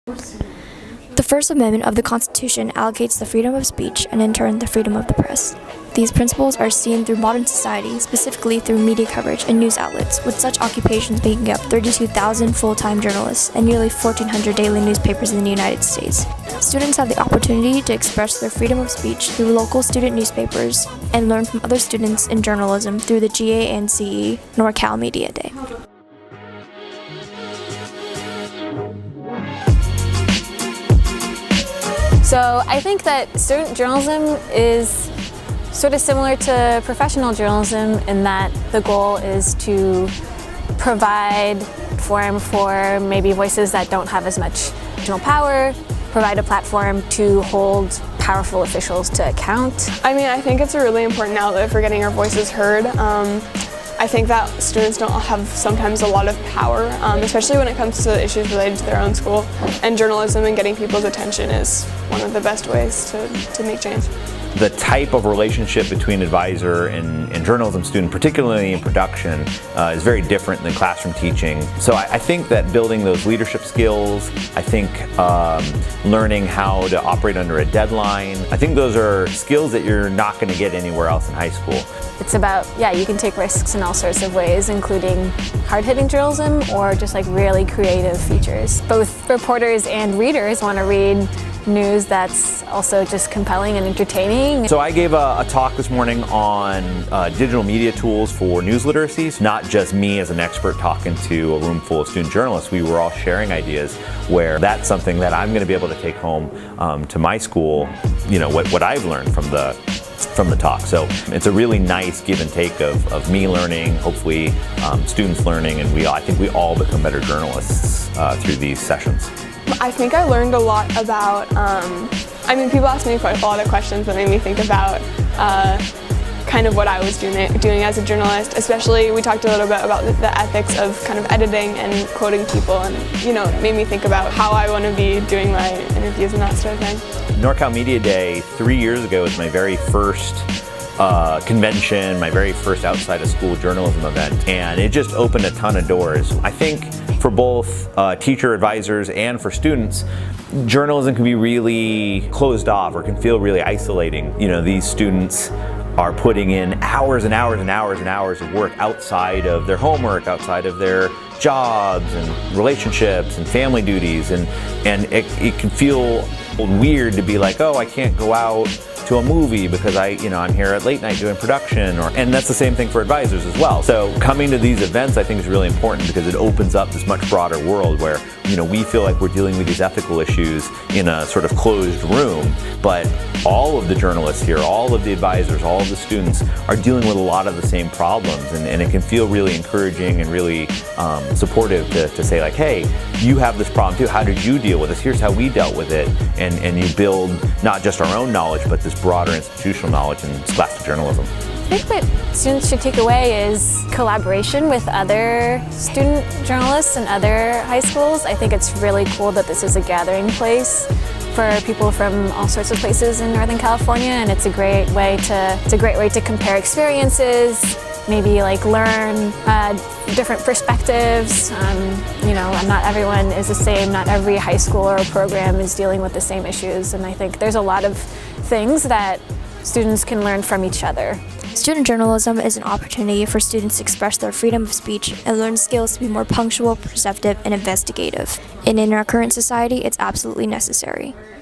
The First Amendment of the Constitution allocates the freedom of speech and, in turn, the freedom of the press. These principles are seen through modern society, specifically through media coverage and news outlets, with such occupations making up 32,000 full-time journalists and nearly 1,400 daily newspapers in the United States. Students have the opportunity to express their freedom of speech through local student newspapers and learn from other students in journalism through the GANCE NorCal Media Day. So I think that student journalism is sort of similar to professional journalism in that the goal is to provide forum for maybe voices that don't have as much national power, provide a platform to hold powerful officials to account. I think it's a really important outlet for getting our voices heard. I think that students don't have sometimes a lot of power, especially when it comes to issues related to their own school. And journalism and getting people's attention is one of the best ways to make change. The type of relationship between advisor and journalism student, particularly in production, is very different than classroom teaching. So I think that building those leadership skills, I think learning how to operate under a deadline, I think those are skills that you're not going to get anywhere else in high school. It's about, you can take risks in all sorts of ways, including hard-hitting journalism or just like really creative features. Both reporters and readers want to read news that's also just compelling and entertaining. So I gave a talk this morning on digital media tools for news literacy. So not just me as an expert talking to a room full of student journalists. We were all sharing ideas where that's something that I'm going to be able to take home to my school, what I've learned from the talk. So it's a really nice give and take of me learning, hopefully students learning, and I think we all become better journalists through these sessions. I think I learned a lot about, people asked me quite a lot of questions that made me think about kind of what I was doing as a journalist. Especially, we talked a little bit about the ethics of kind of editing and quoting people, and it made me think about how I want to be doing my interviews and that sort of thing. NorCal Media Day 3 years ago was my very first convention, my very first outside of school journalism event, and it just opened a ton of doors. I think for both teacher advisors and for students, journalism can be really closed off or can feel really isolating. These students are putting in hours and hours and hours and hours of work outside of their homework, outside of their jobs and relationships and family duties, and it can feel weird to be like, oh, I can't go out to a movie because I'm here at late night doing production, and that's the same thing for advisors as well. So coming to these events I think is really important because it opens up this much broader world where we feel like we're dealing with these ethical issues in a sort of closed room, but all of the journalists here, all of the advisors, all of the students are dealing with a lot of the same problems, and it can feel really encouraging and really supportive to say like, hey, you have this problem too, how did you deal with this? Here's how we dealt with it, and you build not just our own knowledge but this broader institutional knowledge in scholastic journalism. I think what students should take away is collaboration with other student journalists and other high schools. I think it's really cool that this is a gathering place for people from all sorts of places in Northern California, and it's a great way to compare experiences, maybe like learn different perspectives. Not everyone is the same, not every high school or program is dealing with the same issues, and I think there's a lot of things that students can learn from each other. Student journalism is an opportunity for students to express their freedom of speech and learn skills to be more punctual, perceptive, and investigative. And in our current society, it's absolutely necessary.